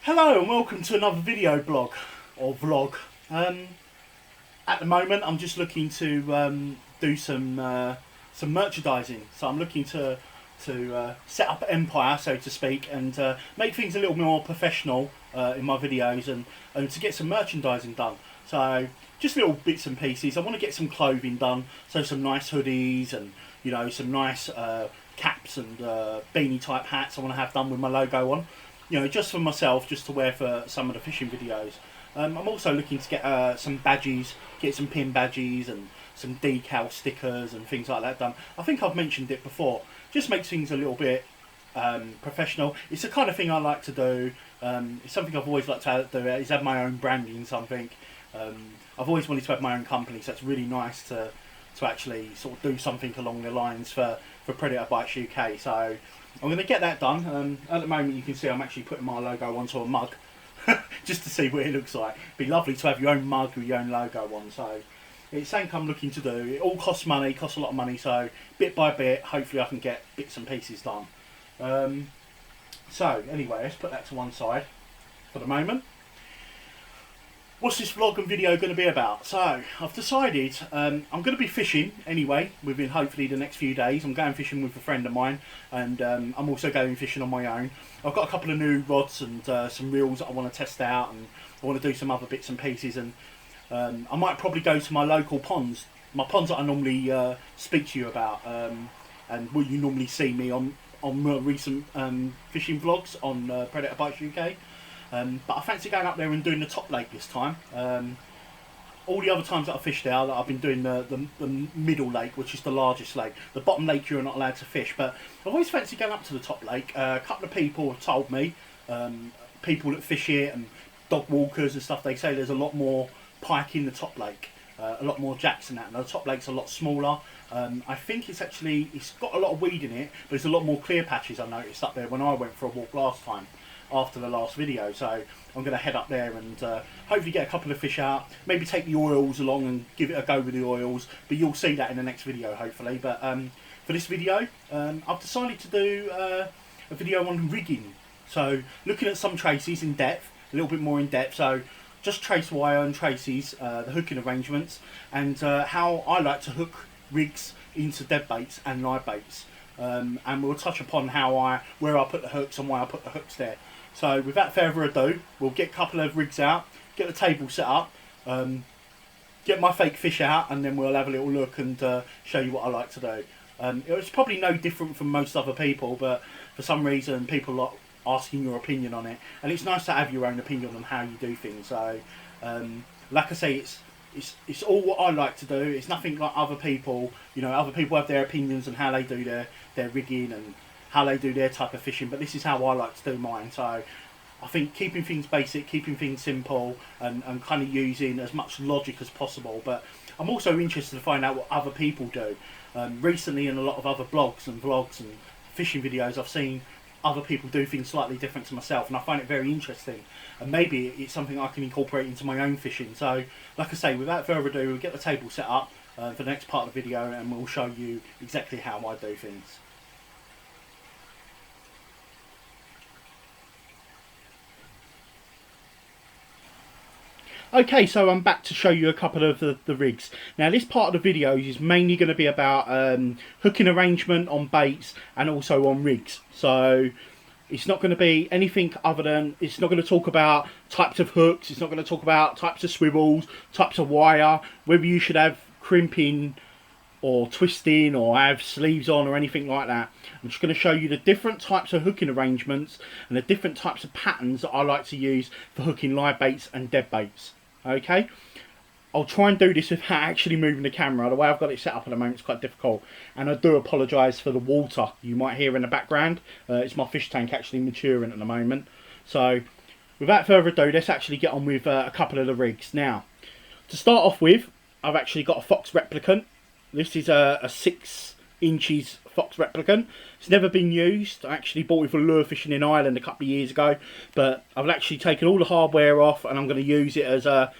Hello and welcome to another video blog or vlog. At the moment I'm just looking to do some merchandising, so I'm looking to set up an empire, so to speak, and make things a little more professional in my videos, and to get some merchandising done. So just little bits and pieces. I want to get some clothing done, so some nice hoodies and some nice caps and beanie type hats I want to have done with my logo on. Just for myself, just to wear for some of the fishing videos. I'm also looking to get some badges, get some pin badges and some decal stickers and things like that done. I think I've mentioned it before. Just makes things a little bit professional. It's the kind of thing I like to do. It's something I've always liked to do, is have my own branding, something. I've always wanted to have my own company, so it's really nice to actually sort of do something along the lines for PredatorBitesUK. So I'm going to get that done. At the moment you can see I'm actually putting my logo onto a mug just to see what it looks like. It'd be lovely to have your own mug with your own logo on. So it's something I'm looking to do. It all costs money, costs a lot of money, so bit by bit hopefully I can get bits and pieces done. So anyway, let's put that to one side for the moment. What's this vlog and video going to be about? So I've decided I'm going to be fishing anyway within hopefully the next few days. I'm going fishing with a friend of mine, and I'm also going fishing on my own. I've got a couple of new rods and some reels that I want to test out, and I want to do some other bits and pieces, and I might probably go to my local ponds, my ponds that I normally speak to you about, and where you normally see me on recent fishing vlogs on PredatorBitesUK. But I fancy going up there and doing the top lake this time. All the other times that I fished there, I've been doing the middle lake, which is the largest lake. The bottom lake you're not allowed to fish, but I've always fancied going up to the top lake. A couple of people have told me, people that fish it and dog walkers and stuff, they say there's a lot more pike in the top lake, a lot more jacks and that, and the top lake's a lot smaller. I think it's got a lot of weed in it, but there's a lot more clear patches I noticed up there when I went for a walk last time, after the last video. So I'm going to head up there and hopefully get a couple of fish out, maybe take the oils along and give it a go with the oils, but you'll see that in the next video hopefully. But for this video I've decided to do a video on rigging, so looking at some traces in depth, a little bit more in depth, so just trace wire and traces, the hooking arrangements, and how I like to hook rigs into dead baits and live baits. And we'll touch upon where I put the hooks and why I put the hooks there. So without further ado, we'll get a couple of rigs out, get the table set up, get my fake fish out, and then we'll have a little look and show you what I like to do. It's probably no different from most other people, but for some reason people like asking your opinion on it, and it's nice to have your own opinion on how you do things. So like I say, it's all what I like to do. It's nothing like other people. Other people have their opinions on how they do their rigging and how they do their type of fishing, but this is how I like to do mine. So I think keeping things basic, keeping things simple, and kind of using as much logic as possible. But I'm also interested to find out what other people do. Recently in a lot of other blogs and vlogs and fishing videos, I've seen other people do things slightly different to myself, and I find it very interesting, and maybe it's something I can incorporate into my own fishing. So like I say, without further ado, we'll get the table set up for the next part of the video, and we'll show you exactly how I do things. Okay, so I'm back to show you a couple of the rigs. Now this part of the video is mainly going to be about hooking arrangement on baits and also on rigs. So it's not going to be anything other than, it's not going to talk about types of hooks, it's not going to talk about types of swivels, types of wire, whether you should have crimping or twisting or have sleeves on or anything like that. I'm just going to show you the different types of hooking arrangements and the different types of patterns that I like to use for hooking live baits and dead baits. Okay, I'll try and do this without actually moving the camera. The way I've got it set up at the moment is quite difficult, and I do apologise for the water you might hear in the background. It's my fish tank actually maturing at the moment. So without further ado, let's actually get on with a couple of the rigs. Now, to start off with, I've actually got a Fox replicant. This is a 6 inches Fox replicant. It's never been used. I actually bought it for lure fishing in Ireland a couple of years ago, but I've actually taken all the hardware off, and I'm going to use it as a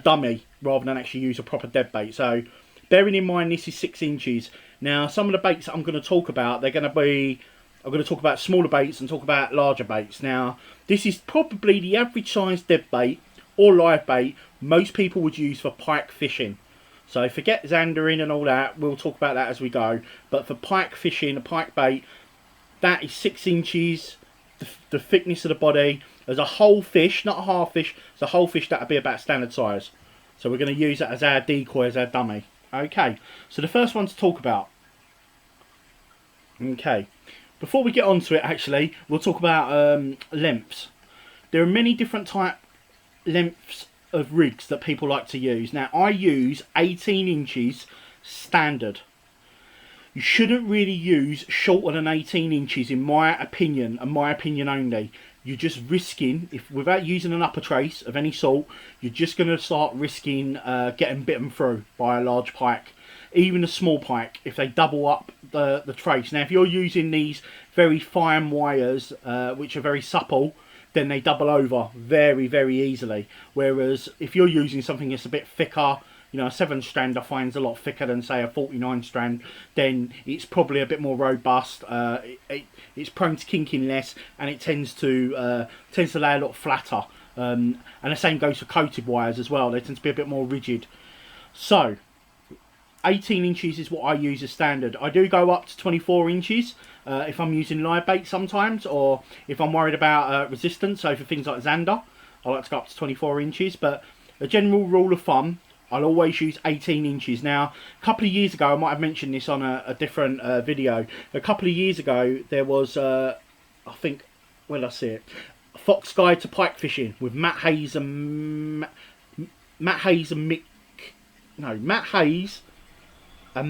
dummy rather than actually use a proper dead bait. So bearing in mind this is 6 inches. Now some of the baits that I'm going to talk about, I'm going to talk about smaller baits and talk about larger baits. Now This is probably the average size dead bait or live bait most people would use for pike fishing. So forget Zandering and all that, we'll talk about that as we go. But for pike fishing, a pike bait, that is 6 inches, the thickness of the body. As a whole fish, not a half fish, as a whole fish, that would be about standard size. So we're going to use that as our decoy, as our dummy. Okay, so the first one to talk about. Okay, before we get on to it, actually, we'll talk about lengths. There are many different lengths of rigs that people like to use. Now, I use 18 inches standard. You shouldn't really use shorter than 18 inches, in my opinion, and my opinion only. You're just risking, if without using an upper trace of any sort, you're just going to start risking getting bitten through by a large pike. Even a small pike, if they double up the trace. Now, if you're using these very fine wires, which are very supple, then they double over very, very easily. Whereas if you're using something that's a bit thicker, you know, a 7 strand I find is a lot thicker than, say, a 49 strand, then it's probably a bit more robust. It's prone to kinking less, and it tends to lay a lot flatter. And the same goes for coated wires as well. They tend to be a bit more rigid. So 18 inches is what I use as standard. I do go up to 24 inches if I'm using live bait sometimes, or if I'm worried about resistance. So for things like Zander, I like to go up to 24 inches. But a general rule of thumb, I'll always use 18 inches. Now, a couple of years ago, I might have mentioned this on a different video. A couple of years ago, there was, I think, where did I see it? Fox Guide to Pike Fishing with Matt Hayes and Matt Hayes and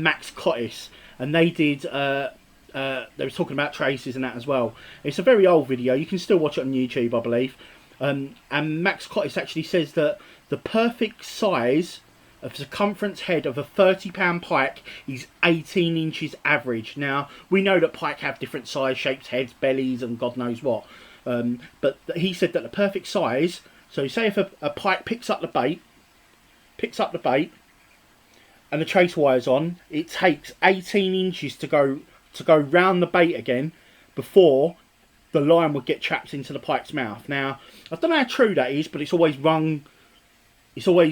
Max Cottis, and they did. They were talking about traces and that as well. It's a very old video. You can still watch it on YouTube, I believe. And Max Cottis actually says that the perfect size of circumference head of a 30-pound pike is 18 inches average. Now, we know that pike have different size, shapes, heads, bellies, and God knows what. But he said that the perfect size, so say if a pike picks up the bait, and the trace wire's on, it takes 18 inches to go round the bait again before the line would get trapped into the pike's mouth. Now, I don't know how true that is, but it's always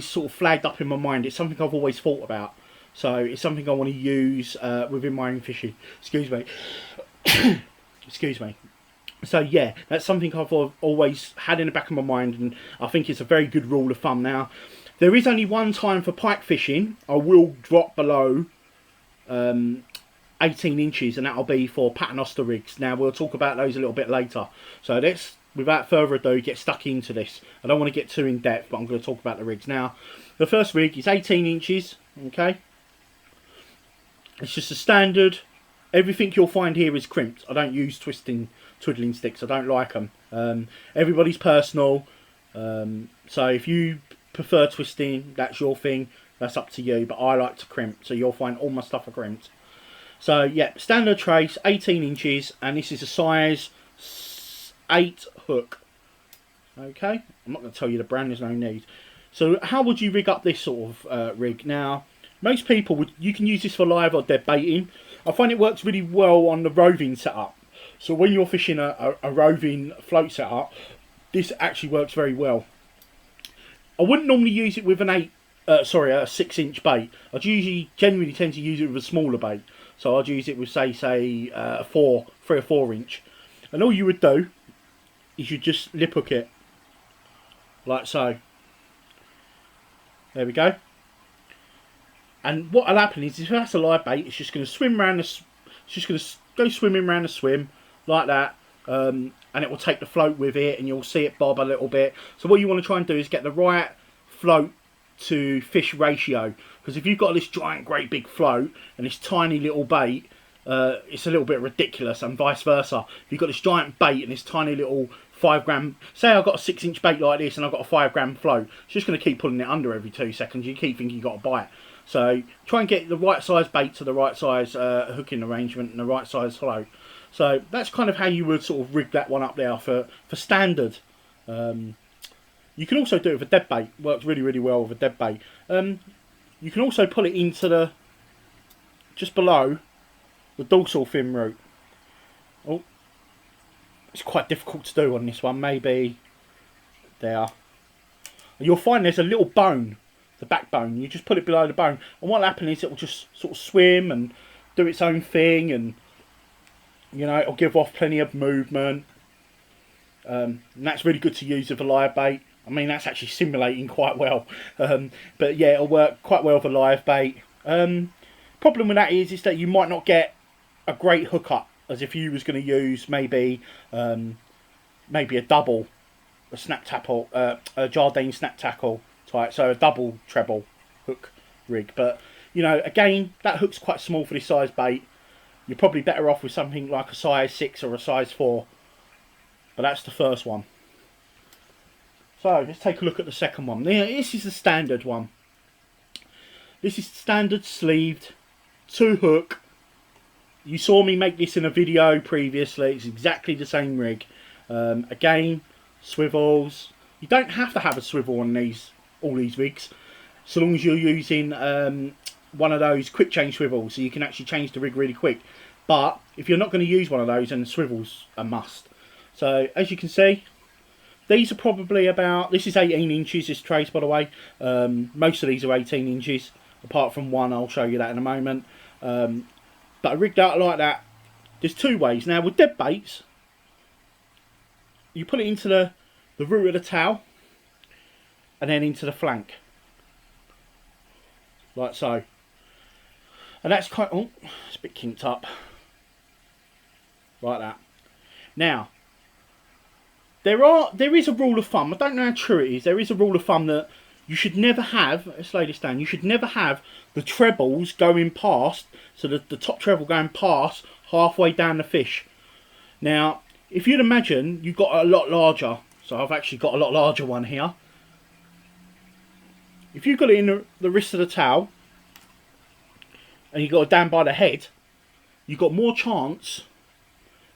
sort of flagged up in my mind. It's something I've always thought about. So it's something I want to use within my own fishing. Excuse me. Excuse me. So yeah, that's something I've always had in the back of my mind, and I think it's a very good rule of thumb. Now, there is only one time for pike fishing I will drop below 18 inches, and that'll be for paternoster rigs. Now, we'll talk about those a little bit later. So let's, without further ado, get stuck into this. I don't want to get too in depth, but I'm going to talk about the rigs. Now, the first rig is 18 inches, okay? It's just a standard. Everything you'll find here is crimped. I don't use twiddling sticks. I don't like them. Everybody's personal. So if you prefer twisting, that's your thing. That's up to you. But I like to crimp, so you'll find all my stuff are crimped. So yeah, standard trace, 18 inches, and this is a size 8 hook. Okay, I'm not going to tell you the brand, there's no need. So how would you rig up this sort of rig? Now, most people you can use this for live or dead baiting. I find it works really well on the roving setup. So when you're fishing a roving float setup, this actually works very well. I wouldn't normally use it with a 6-inch bait. I'd generally tend to use it with a smaller bait. So I'd use it with say a 3 or 4 inch. And all you would do is you just lip hook it like so. There we go. And what will happen is, if that's a live bait, it's just going to swim around it's just going to go swimming around the swim like that, and it will take the float with it, and you'll see it bob a little bit. So what you want to try and do is get the right float to fish ratio, because if you've got this giant great big float and this tiny little bait, it's a little bit ridiculous, and vice versa. If you've got this giant bait and this tiny little 5 gram, say I've got a 6-inch bait like this and I've got a 5 gram float, it's just going to keep pulling it under every 2 seconds. You keep thinking you've got a bite. So try and get the right size bait to the right size hooking arrangement and the right size float. So that's kind of how you would sort of rig that one up there for standard. You can also do it with a dead bait. Works really, really well with a dead bait. You can also pull it into just below the dorsal fin root. Oh, it's quite difficult to do on this one. Maybe there. You'll find there's a little bone, the backbone. You just put it below the bone, and what'll happen is it will just sort of swim and do its own thing, and you know, it'll give off plenty of movement. And that's really good to use with a live bait. I mean, that's actually simulating quite well. But yeah, it'll work quite well with a live bait. Problem with that is that you might not get a great hookup as if you was going to use maybe maybe a double, a snap tackle, a Jardine snap tackle type, so a double treble hook rig. But you know, again, that hook's quite small for this size bait. You're probably better off with something like a size 6 or a size 4. But that's the first one. So let's take a look at the second one. This is the standard one. This is standard sleeved 2 hook. You saw me make this in a video previously. It's exactly the same rig. Again, swivels. You don't have to have a swivel on all these rigs, so long as you're using one of those quick change swivels, so you can actually change the rig really quick. But if you're not going to use one of those, then swivels are a must. So as you can see, these are probably about, this is 18 inches, this trace, by the way. Most of these are 18 inches, apart from one. I'll show you that in a moment. But I rigged out like that. There's 2 ways. Now with dead baits, you put it into the root of the towel and then into the flank, like so. And that's quite, oh, it's a bit kinked up, like that. Now, there is a rule of thumb. I don't know how true it is. There is a rule of thumb that you should never have, let's slow this down, you should never have the trebles going past, so the top treble going past halfway down the fish. Now, if you'd imagine you've got a lot larger, so I've actually got a lot larger one here. If you've got it in the wrist of the towel, and you've got it down by the head, you've got more chance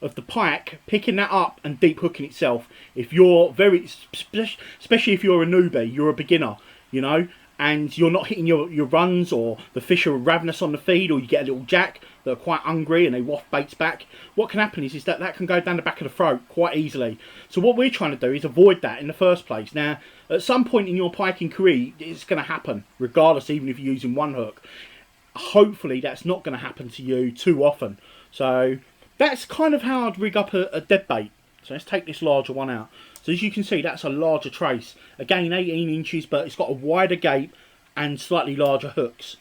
of the pike picking that up and deep hooking itself. If you're especially if you're a newbie, you're a beginner, you know, and you're not hitting your runs, or the fish are ravenous on the feed, or you get a little jack that are quite hungry and they waft baits back, what can happen is that can go down the back of the throat quite easily. So what we're trying to do is avoid that in the first place. Now, at some point in your piking career, it's going to happen, regardless, even if you're using one hook. Hopefully that's not going to happen to you too often. So that's kind of how I'd rig up a dead bait. So let's take this larger one out. So as you can see, that's a larger trace. Again, 18 inches, but it's got a wider gape and slightly larger hooks.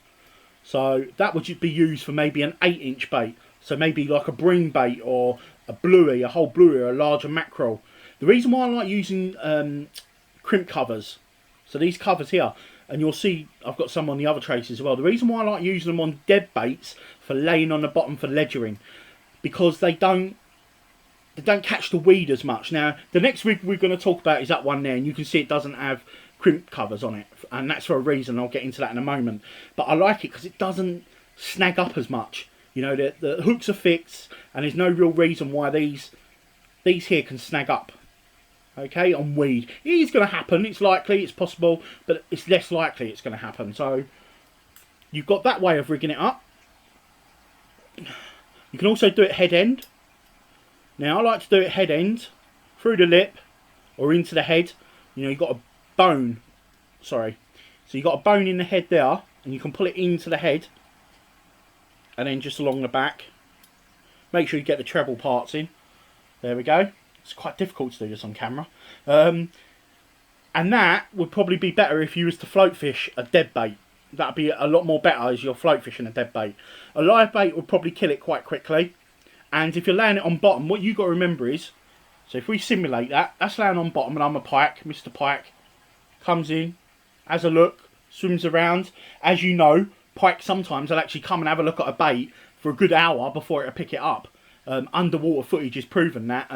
So that would be used for maybe an 8-inch bait. So maybe like a bream bait, or a bluey, a whole bluey, or a larger mackerel. The reason why I like using crimp covers, so these covers here, and you'll see I've got some on the other traces as well. The reason why I like using them on dead baits for laying on the bottom for ledgering, because they don't catch the weed as much. Now, the next rig we're going to talk about is that one there, and you can see it doesn't have crimp covers on it, and that's for a reason. I'll get into that in a moment. But I like it because it doesn't snag up as much. You know, the hooks are fixed, and there's no real reason why these here can snag up. Okay, on weed. It is going to happen. It's likely, it's possible, but it's less likely it's going to happen. So you've got that way of rigging it up. You can also do it head end. Now I like to do it head end, through the lip or into the head. You know, you've got a bone, sorry. So you've got a bone in the head there, and you can pull it into the head, and then just along the back. Make sure you get the treble parts in. There we go. It's quite difficult to do this on camera. And that would probably be better if you was to float fish a dead bait. That'd be a lot more better as you're float fishing a dead bait. A live bait would probably kill it quite quickly. And if you're laying it on bottom, what you got to remember is, so if we simulate that, that's laying on bottom, and I'm a pike, Mr. Pike, comes in, has a look, swims around. As you know, pike sometimes will actually come and have a look at a bait for a good hour before it'll pick it up. Underwater footage has proven that.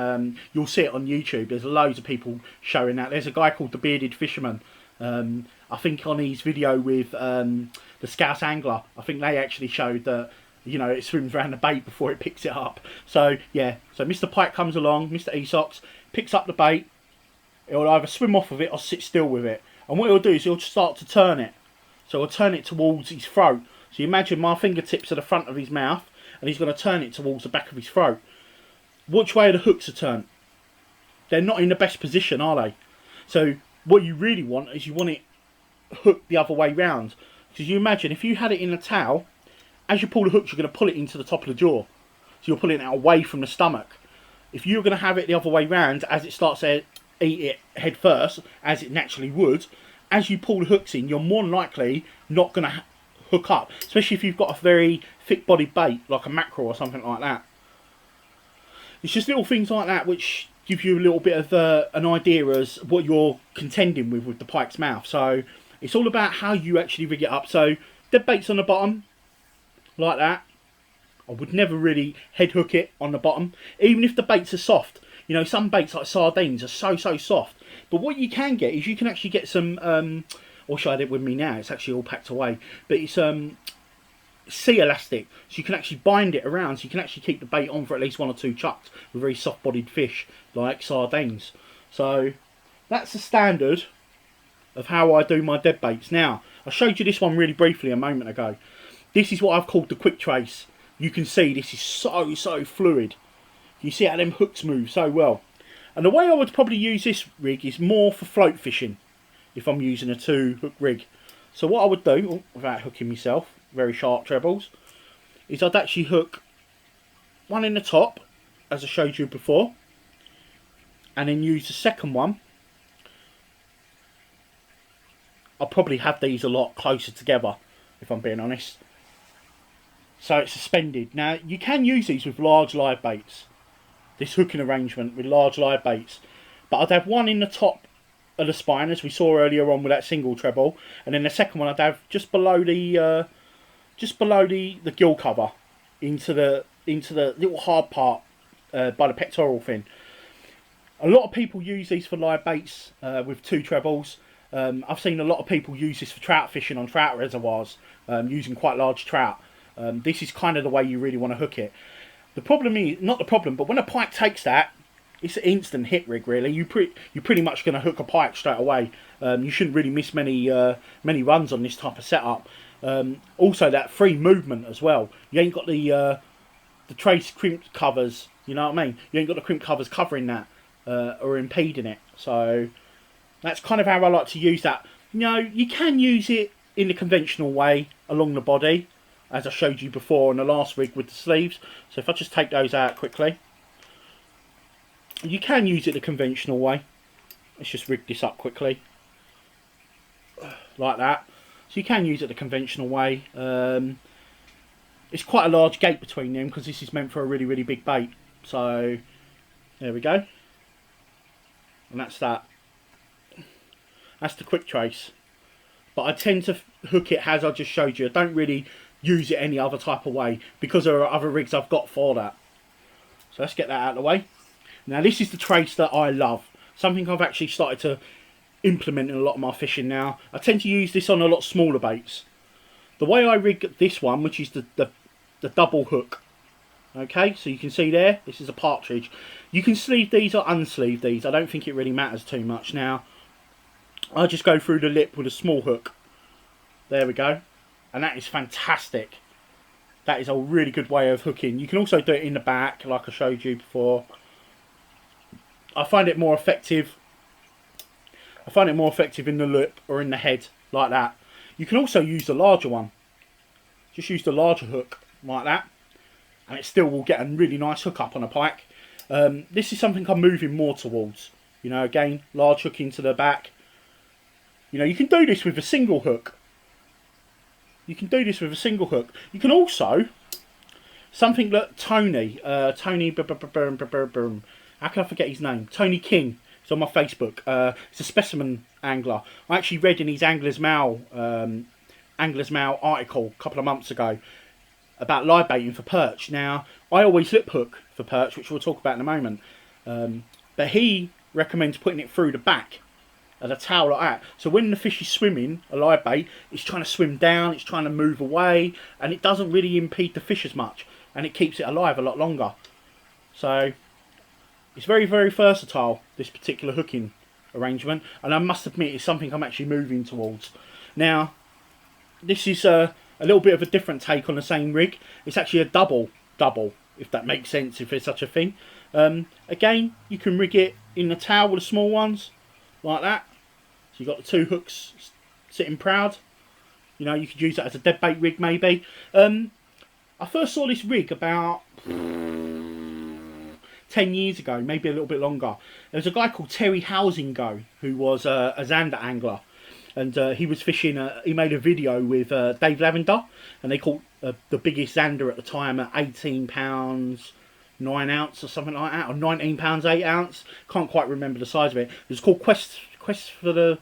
You'll see it on YouTube. There's loads of people showing that. There's a guy called the Bearded Fisherman. I think on his video with the Scouse Angler, I think they actually showed that, you know, it swims around the bait before it picks it up. So yeah, so Mr. Pike comes along, Mr. Esox, picks up the bait. It'll either swim off of it or sit still with it. And what he'll do is he'll start to turn it. So he'll turn it towards his throat. So you imagine my fingertips are the front of his mouth, and he's going to turn it towards the back of his throat. Which way are the hooks are turned? they're not in the best position, are they? So what you really want is you want it hooked the other way round. Because you imagine if you had it in a towel, as you pull the hooks, you're going to pull it into the top of the jaw. So you're pulling it away from the stomach. If you're going to have it the other way round, as it starts to eat it head first, as it naturally would, as you pull the hooks in, you're more than likely not going to hook up. Especially if you've got a very thick-bodied bait, like a mackerel or something like that. It's just little things like that which give you a little bit of an idea as what you're contending with the pike's mouth. So it's all about how you actually rig it up. So dead bait's on the bottom, like that. I would never really head hook it on the bottom, even if the baits are soft. You know, some baits like sardines are so soft. But what you can get is you can actually get some, or should I have it with me now? It's actually all packed away. But it's sea elastic, so you can actually bind it around, so you can actually keep the bait on for at least 1 or 2 chucks with very soft-bodied fish like sardines. So that's the standard of how I do my dead baits. Now, I showed you this one really briefly a moment ago. This is what I've called the quick trace. You can see this is so fluid. You see how them hooks move so well. And the way I would probably use this rig is more for float fishing, if I'm using a 2-hook rig. So what I would do, without hooking myself, very sharp trebles, is I'd actually hook one in the top, as I showed you before, and then use the second one. I'll probably have these a lot closer together, if I'm being honest. So it's suspended. Now, you can use these with large live baits. This hooking arrangement with large live baits. But I'd have one in the top of the spine, as we saw earlier on with that single treble. And then the second one I'd have just below the gill cover, into the little hard part by the pectoral fin. A lot of people use these for live baits with 2 trebles. I've seen a lot of people use this for trout fishing on trout reservoirs, using quite large trout. This is kind of the way you really want to hook it. The problem is, not the problem, but when a pike takes that, it's an instant hit rig really. You're pretty much going to hook a pike straight away. You shouldn't really miss many runs on this type of setup. Also that free movement as well. You ain't got the trace crimp covers, you know what I mean? You ain't got the crimp covers covering that or impeding it. So that's kind of how I like to use that. You know, you can use it in the conventional way along the body, as I showed you before in the last rig with the sleeves. So if I just take those out quickly, you can use it the conventional way. Let's just rig this up quickly, like that. So you can use it the conventional way. It's quite a large gap between them because this is meant for a really big bait. So there we go. And that's that. That's the quick trace. But I tend to hook it as I just showed you. I don't really use it any other type of way because there are other rigs I've got for that. So let's get that out of the way. Now this is the trace that I love. Something I've actually started to implement in a lot of my fishing now. I tend to use this on a lot smaller baits. The way I rig this one, which is the double hook. Okay, so you can see there, this is a partridge. You can sleeve these or unsleeve these. I don't think it really matters too much. Now, I just go through the lip with a small hook. There we go. And that is fantastic. That is a really good way of hooking. You can also do it in the back, like I showed you before. I find it more effective. I find it more effective in the lip or in the head, like that. You can also use the larger one. Just use the larger hook, like that. And it still will get a really nice hook up on a pike. This is something I'm moving more towards. You know, again, large hook into the back. You know, you can do this with a single hook. You can do this with a single hook. You can also, something that Tony, how can I forget his name? Tony King. It's on my Facebook. It's a specimen angler. I actually read in his Angler's Mail article a couple of months ago about live baiting for perch. Now, I always lip hook for perch, which we'll talk about in a moment. But he recommends putting it through the back of a towel like that. So when the fish is swimming, a live bait, it's trying to swim down, it's trying to move away, and it doesn't really impede the fish as much, and it keeps it alive a lot longer. So it's very versatile, this particular hooking arrangement, and I must admit it's something I'm actually moving towards. Now, this is a little bit of a different take on the same rig. It's actually a double, if that makes sense, if there's such a thing. Again, you can rig it in the tail with the small ones, like that. So you've got the 2 hooks sitting proud. You know, you could use that as a dead bait rig maybe. I first saw this rig about 10 years ago, maybe a little bit longer. There was a guy called Terry Housingo who was a Zander angler. And he was fishing, he made a video with Dave Lavender, and they caught the biggest Zander at the time at 18 pounds 9 ounce or something like that, or 19 pounds 8 ounce. Can't quite remember the size of it. It was called Quest for the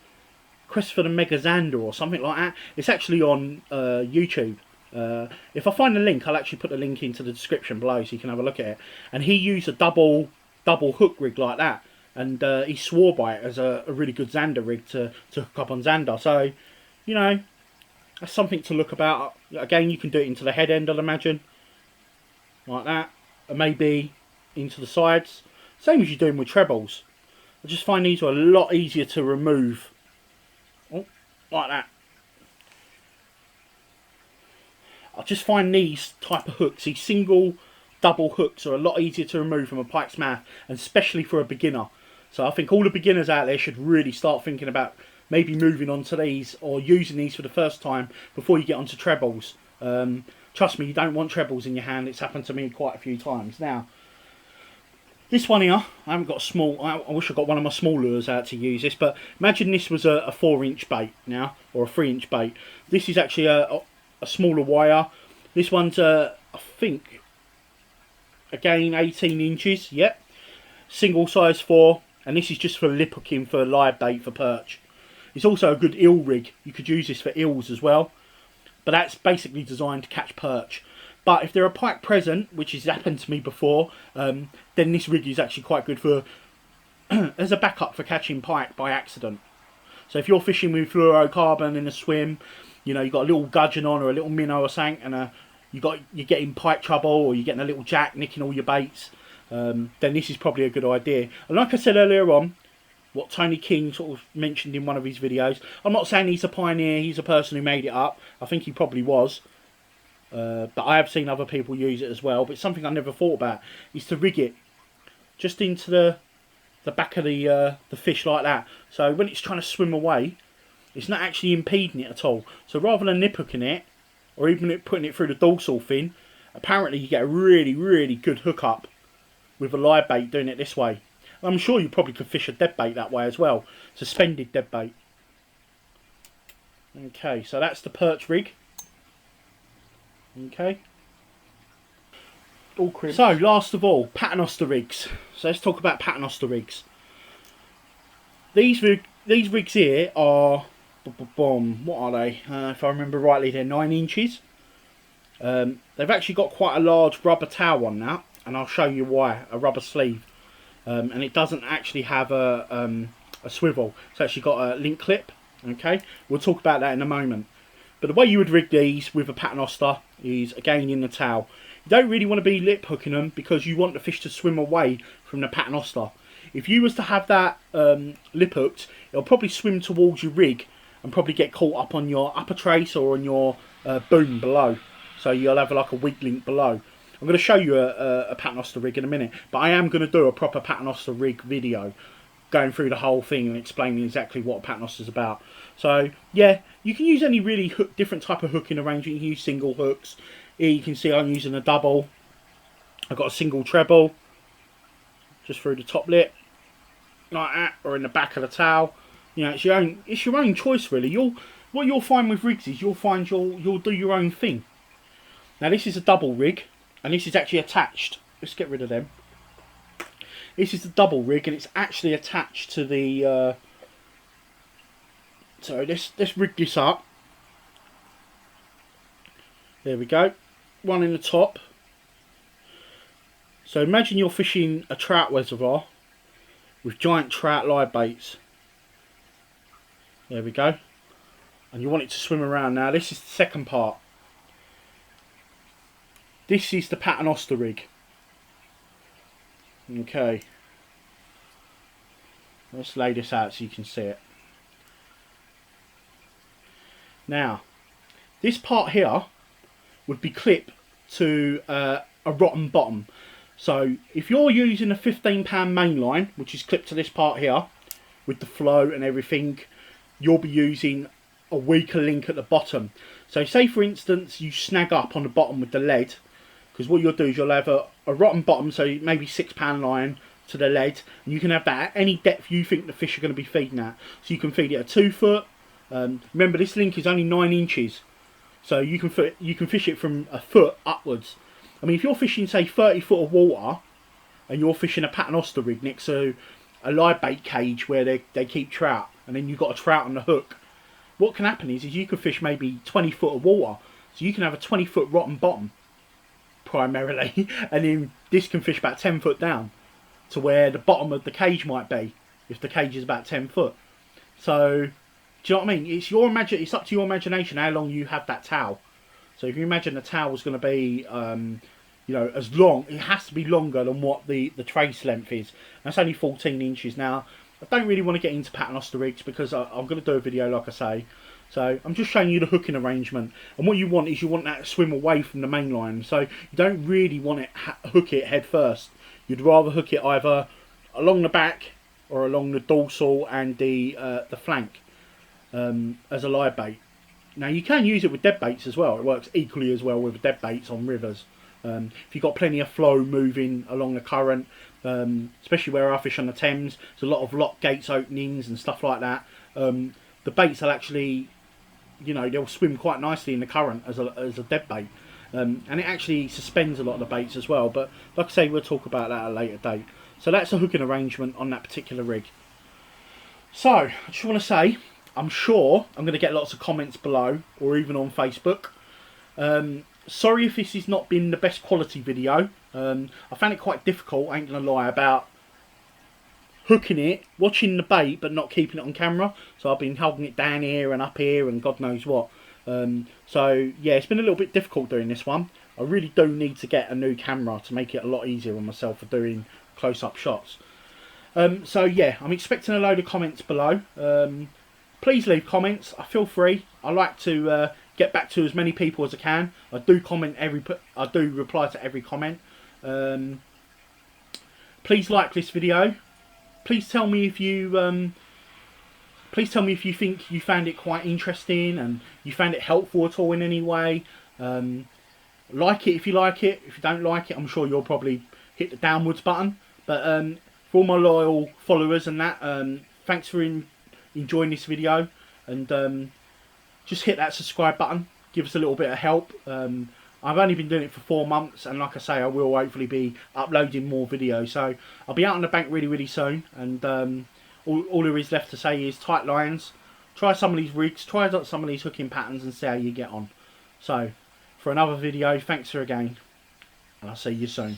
Mega Zander or something like that. It's actually on YouTube. If I find the link, I'll actually put the link into the description below so you can have a look at it. And he used a double hook rig like that, and he swore by it as a really good Zander rig to hook up on Zander. So, you know, that's something to look about. Again, you can do it into the head end, I'd imagine, like that, and maybe into the sides, same as you're doing with trebles. I just find these are a lot easier to remove. Oh, like that. I just find these type of hooks, these single, double hooks, are a lot easier to remove from a pike's mouth, and especially for a beginner. So I think all the beginners out there should really start thinking about maybe moving on to these, or using these for the first time before you get onto trebles. Trust me, you don't want trebles in your hand. It's happened to me quite a few times. Now, this one here, I haven't got a small, I wish I got one of my small lures out to use this, but imagine this was a 4-inch bait now, or a 3-inch bait. This is actually a smaller wire. This one's, I think, again, 18 inches, yep. Single size 4, and this is just for lip hooking for live bait for perch. It's also a good eel rig. You could use this for eels as well, but that's basically designed to catch perch. But if there are pike present, which has happened to me before, then this rig is actually quite good for as a backup for catching pike by accident. So if you're fishing with fluorocarbon in a swim, you know, you've got a little gudgeon on or a little minnow or something, and you're getting pike trouble, or you're getting a little jack nicking all your baits, then this is probably a good idea. And like I said earlier on, what Tony King sort of mentioned in one of his videos, I'm not saying he's a pioneer, he's a person who made it up. I think he probably was. But I have seen other people use it as well. But something I never thought about is to rig it just into the back of the fish like that. So when it's trying to swim away, it's not actually impeding it at all. So rather than nip hooking it, or even putting it through the dorsal fin, apparently you get a really, really good hookup with a live bait doing it this way. I'm sure you probably could fish a dead bait that way as well. Suspended dead bait. Okay, so that's the perch rig. Okay. All crimp. So, last of all, paternoster rigs. So let's talk about paternoster rigs. These rigs here are, what are they? If I remember rightly, they're 9 inches. They've actually got quite a large rubber towel on now, and I'll show you why. A rubber sleeve. And it doesn't actually have a swivel. It's actually got a link clip. Okay, we'll talk about that in a moment. But the way you would rig these with a paternoster is, again, in the towel. You don't really want to be lip hooking them because you want the fish to swim away from the paternoster. If you was to have that lip hooked, it'll probably swim towards your rig and probably get caught up on your upper trace or on your boom below. So you'll have like a weak link below. I'm going to show you a paternoster rig in a minute, but I am going to do a proper paternoster rig video going through the whole thing and explaining exactly what a paternoster is about. So yeah, you can use any really different type of hooking arrangement. You can use single hooks. Here you can see I'm using a double. I've got a single treble just through the top lip like that, or in the back of the towel. You know, it's your own choice really. What you'll find with rigs is you'll do your own thing. Now this is a double rig, and this is actually attached. Let's get rid of them. This is the double rig, and it's actually attached to the. So let's rig this up. There we go. One in the top. So imagine you're fishing a trout reservoir with giant trout live baits. There we go. And you want it to swim around. Now this is the second part. This is the paternoster rig. Okay. Let's lay this out so you can see it. Now, this part here would be clipped to a rotten bottom. So if you're using a 15-pound main line, which is clipped to this part here, with the float and everything, you'll be using a weaker link at the bottom. So say for instance you snag up on the bottom with the lead, because what you'll do is you'll have a rotten bottom, so maybe 6-pound line to the lead, and you can have that at any depth you think the fish are going to be feeding at. So you can feed it at 2 foot. Remember, this link is only 9 inches, so you can fish it from a foot upwards. I mean, if you're fishing say 30 foot of water and you're fishing a paternoster rig next to a live bait cage where they keep trout, and then you've got a trout on the hook, what can happen is you can fish maybe 20 foot of water, so you can have a 20 foot rotten bottom primarily, and then this can fish about 10 foot down to where the bottom of the cage might be, if the cage is about 10 foot. So, do you know what I mean? It's up to your imagination how long you have that towel. So if you imagine the towel is going to be, you know, as long, it has to be longer than what the trace length is. That's only 14 inches. Now, I don't really want to get into paternoster rigs because I'm going to do a video, like I say. So I'm just showing you the hooking arrangement. And what you want is you want that to swim away from the main line. So you don't really want it hook it head first. You'd rather hook it either along the back or along the dorsal and the flank as a live bait. Now you can use it with dead baits as well. It works equally as well with dead baits on rivers. If you've got plenty of flow moving along the current, especially where I fish on the Thames, there's a lot of lock gates openings and stuff like that. The baits will actually, you know, they'll swim quite nicely in the current as a dead bait. And it actually suspends a lot of the baits as well. But like I say, we'll talk about that at a later date. So that's a hooking arrangement on that particular rig. So I just want to say, I'm sure I'm going to get lots of comments below, or even on Facebook. Sorry if this has not been the best quality video. I found it quite difficult, I ain't going to lie, about hooking it, watching the bait, but not keeping it on camera. So I've been holding it down here and up here and God knows what. So yeah, it's been a little bit difficult doing this one. I really do need to get a new camera to make it a lot easier on myself for doing close-up shots. So yeah, I'm expecting a load of comments below. Please leave comments. I feel free. I like to get back to as many people as I can. I do reply to every comment. Please like this video. Please tell me if you think you found it quite interesting and you found it helpful at all in any way. Like it if you like it. If you don't like it, I'm sure you'll probably hit the downwards button. But for all my loyal followers and that, thanks for enjoying this video, and just hit that subscribe button. Give us a little bit of help. I've only been doing it for 4 months, and like I say, I will hopefully be uploading more videos. So I'll be out on the bank really soon, and all there is left to say is tight lines, try some of these rigs, try out some of these hooking patterns and see how you get on. So for another video, thanks for again, and I'll see you soon.